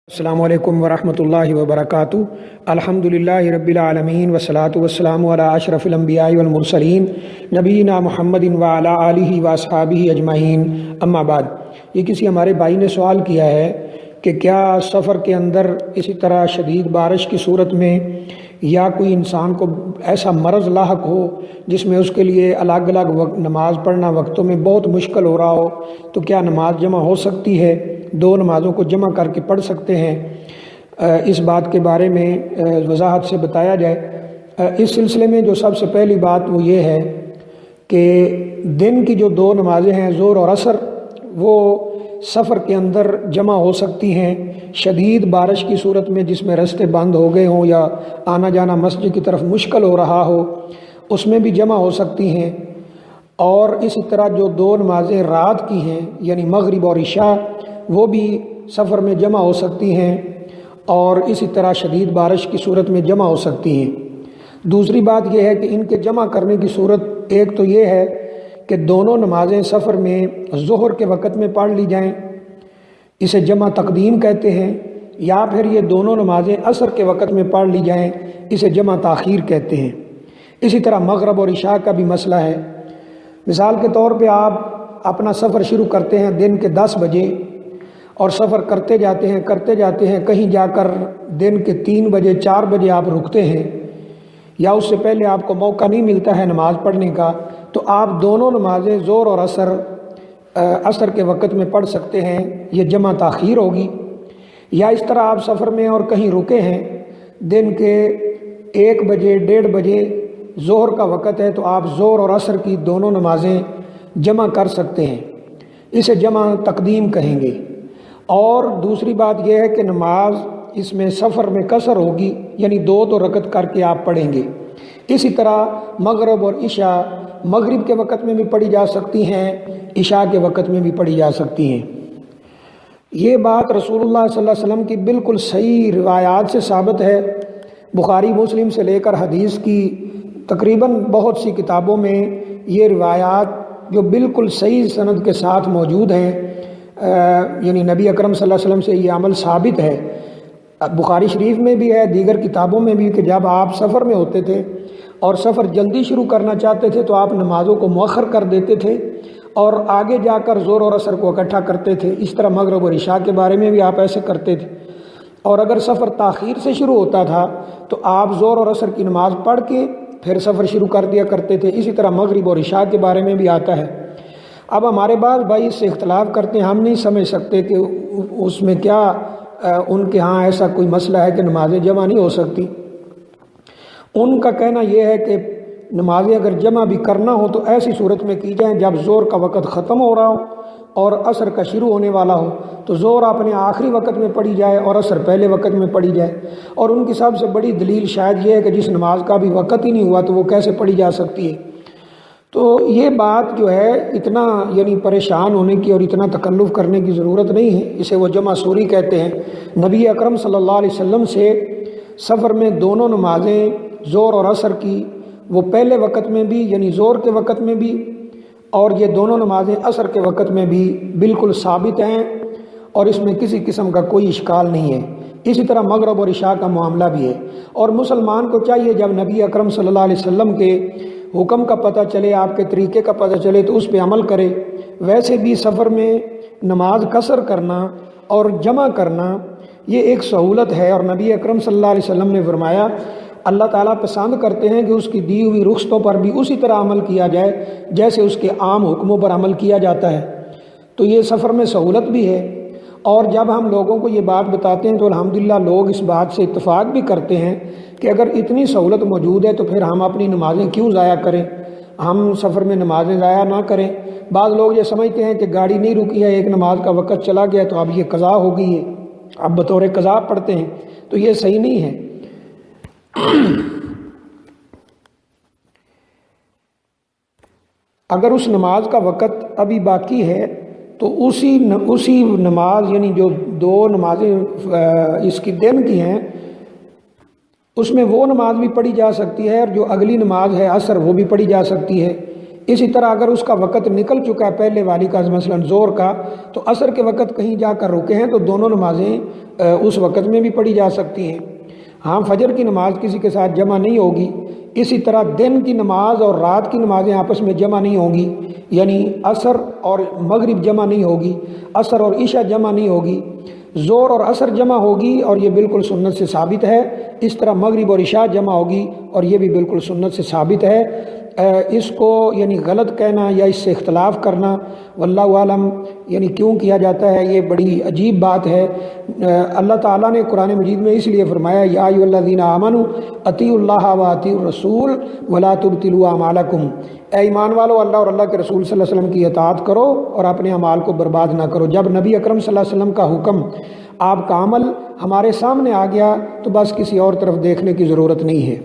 السلام علیکم ورحمۃ اللہ وبرکاتہ۔ الحمد للہ رب العالمین والصلاة والسلام علی اشرف الانبیاء والمرسلین نبینا محمد وعلی آلہ واصحابہ اجمعین، اما بعد۔ یہ کسی ہمارے بھائی نے سوال کیا ہے کہ کیا سفر کے اندر اسی طرح شدید بارش کی صورت میں یا کوئی انسان کو ایسا مرض لاحق ہو جس میں اس کے لیے الگ الگ نماز پڑھنا وقتوں میں بہت مشکل ہو رہا ہو تو کیا نماز جمع ہو سکتی ہے؟ دو نمازوں کو جمع کر کے پڑھ سکتے ہیں؟ اس بات کے بارے میں وضاحت سے بتایا جائے۔ اس سلسلے میں جو سب سے پہلی بات وہ یہ ہے کہ دن کی جو دو نمازیں ہیں ظہر اور عصر، وہ سفر کے اندر جمع ہو سکتی ہیں۔ شدید بارش کی صورت میں جس میں راستے بند ہو گئے ہوں یا آنا جانا مسجد کی طرف مشکل ہو رہا ہو، اس میں بھی جمع ہو سکتی ہیں۔ اور اسی طرح جو دو نمازیں رات کی ہیں یعنی مغرب اور عشاء، وہ بھی سفر میں جمع ہو سکتی ہیں اور اسی طرح شدید بارش کی صورت میں جمع ہو سکتی ہیں۔ دوسری بات یہ ہے کہ ان کے جمع کرنے کی صورت ایک تو یہ ہے کہ دونوں نمازیں سفر میں ظہر کے وقت میں پڑھ لی جائیں، اسے جمع تقدیم کہتے ہیں، یا پھر یہ دونوں نمازیں عصر کے وقت میں پڑھ لی جائیں، اسے جمع تاخیر کہتے ہیں۔ اسی طرح مغرب اور عشاء کا بھی مسئلہ ہے۔ مثال کے طور پہ آپ اپنا سفر شروع کرتے ہیں دن کے 10 بجے اور سفر کرتے جاتے ہیں کہیں جا کر دن کے 3 بجے 4 بجے آپ رکتے ہیں، یا اس سے پہلے آپ کو موقع نہیں ملتا ہے نماز پڑھنے کا، تو آپ دونوں نمازیں ظہر اور عصر کے وقت میں پڑھ سکتے ہیں، یہ جمع تاخیر ہوگی۔ یا اس طرح آپ سفر میں اور کہیں رکے ہیں، دن کے 1 بجے 1:30 بجے ظہر کا وقت ہے، تو آپ ظہر اور عصر کی دونوں نمازیں جمع کر سکتے ہیں، اسے جمع تقدیم کہیں گے۔ اور دوسری بات یہ ہے کہ نماز اس میں سفر میں قصر ہوگی، یعنی 2 رکعت کر کے آپ پڑھیں گے۔ اسی طرح مغرب اور عشاء مغرب کے وقت میں بھی پڑھی جا سکتی ہیں، عشاء کے وقت میں بھی پڑھی جا سکتی ہیں۔ یہ بات رسول اللہ صلی اللہ علیہ وسلم کی بالکل صحیح روایات سے ثابت ہے۔ بخاری مسلم سے لے کر حدیث کی تقریباً بہت سی کتابوں میں یہ روایات جو بالکل صحیح سند کے ساتھ موجود ہیں، یعنی نبی اکرم صلی اللہ علیہ وسلم سے یہ عمل ثابت ہے۔ بخاری شریف میں بھی ہے، دیگر کتابوں میں بھی، کہ جب آپ سفر میں ہوتے تھے اور سفر جلدی شروع کرنا چاہتے تھے تو آپ نمازوں کو مؤخر کر دیتے تھے اور آگے جا کر ظہر اور عصر کو اکٹھا کرتے تھے۔ اس طرح مغرب اور عشاء کے بارے میں بھی آپ ایسے کرتے تھے۔ اور اگر سفر تاخیر سے شروع ہوتا تھا تو آپ ظہر اور عصر کی نماز پڑھ کے پھر سفر شروع کر دیا کرتے تھے۔ اسی طرح مغرب اور عشاء کے بارے میں بھی آتا ہے۔ اب ہمارے بعض بھائی اس سے اختلاف کرتے ہیں، ہم نہیں سمجھ سکتے کہ اس میں کیا ان کے ہاں ایسا کوئی مسئلہ ہے کہ نمازیں جمع نہیں ہو سکتی۔ ان کا کہنا یہ ہے کہ نمازیں اگر جمع بھی کرنا ہو تو ایسی صورت میں کی جائیں جب ظہر کا وقت ختم ہو رہا ہو اور عصر کا شروع ہونے والا ہو، تو ظہر اپنے آخری وقت میں پڑھی جائے اور عصر پہلے وقت میں پڑھی جائے۔ اور ان کی سب سے بڑی دلیل شاید یہ ہے کہ جس نماز کا بھی وقت ہی نہیں ہوا تو وہ کیسے پڑھی جا سکتی ہے۔ تو یہ بات جو ہے اتنا یعنی پریشان ہونے کی اور اتنا تکلف کرنے کی ضرورت نہیں ہے، اسے وہ جمع سوری کہتے ہیں۔ نبی اکرم صلی اللہ علیہ وسلم سے سفر میں دونوں نمازیں ظہر اور عصر کی، وہ پہلے وقت میں بھی یعنی ظہر کے وقت میں بھی، اور یہ دونوں نمازیں عصر کے وقت میں بھی بالکل ثابت ہیں اور اس میں کسی قسم کا کوئی اشکال نہیں ہے۔ اسی طرح مغرب اور عشاء کا معاملہ بھی ہے۔ اور مسلمان کو چاہیے جب نبی اکرم صلی اللہ علیہ وسلم کے حکم کا پتہ چلے، آپ کے طریقے کا پتہ چلے تو اس پہ عمل کرے۔ ویسے بھی سفر میں نماز قصر کرنا اور جمع کرنا یہ ایک سہولت ہے، اور نبی اکرم صلی اللہ علیہ وسلم نے فرمایا اللہ تعالیٰ پسند کرتے ہیں کہ اس کی دی ہوئی رخصتوں پر بھی اسی طرح عمل کیا جائے جیسے اس کے عام حکموں پر عمل کیا جاتا ہے۔ تو یہ سفر میں سہولت بھی ہے، اور جب ہم لوگوں کو یہ بات بتاتے ہیں تو الحمدللہ لوگ اس بات سے اتفاق بھی کرتے ہیں کہ اگر اتنی سہولت موجود ہے تو پھر ہم اپنی نمازیں کیوں ضائع کریں، ہم سفر میں نمازیں ضائع نہ کریں۔ بعض لوگ یہ سمجھتے ہیں کہ گاڑی نہیں رکی ہے، ایک نماز کا وقت چلا گیا تو اب یہ قضا ہو گئی ہے، اب بطور قضا پڑھتے ہیں، تو یہ صحیح نہیں ہے۔ اگر اس نماز کا وقت ابھی باقی ہے تو اسی نماز یعنی جو 2 نمازیں اس کی دن کی ہیں اس میں وہ نماز بھی پڑھی جا سکتی ہے، اور جو اگلی نماز ہے عصر وہ بھی پڑھی جا سکتی ہے۔ اسی طرح اگر اس کا وقت نکل چکا ہے پہلے والی کا، مثلا زور کا، تو عصر کے وقت کہیں جا کر رکے ہیں تو دونوں نمازیں اس وقت میں بھی پڑھی جا سکتی ہیں۔ ہاں فجر کی نماز کسی کے ساتھ جمع نہیں ہوگی، اسی طرح دن کی نماز اور رات کی نمازیں آپس میں جمع نہیں ہوں گی، یعنی عصر اور مغرب جمع نہیں ہوگی، عصر اور عشاء جمع نہیں ہوگی، زور اور عصر جمع ہوگی اور یہ بالکل سنت سے ثابت ہے، اس طرح مغرب اور عشاء جمع ہوگی اور یہ بھی بالکل سنت سے ثابت ہے۔ اس کو یعنی غلط کہنا یا اس سے اختلاف کرنا واللہ عالم یعنی کیوں کیا جاتا ہے، یہ بڑی عجیب بات ہے۔ اللہ تعالیٰ نے قرآن مجید میں اس لیے فرمایا یا ایھا الذین آمنوا اطیعوا اللہ و اطیعوا الرسول ولا تبطلوا اعمالکم، اے ایمان والو اللہ اور اللہ کے رسول صلی اللہ علیہ وسلم کی اطاعت کرو اور اپنے اعمال کو برباد نہ کرو۔ جب نبی اکرم صلی اللہ علیہ وسلم کا حکم، آپ کا عمل ہمارے سامنے آ گیا تو بس کسی اور طرف دیکھنے کی ضرورت نہیں ہے۔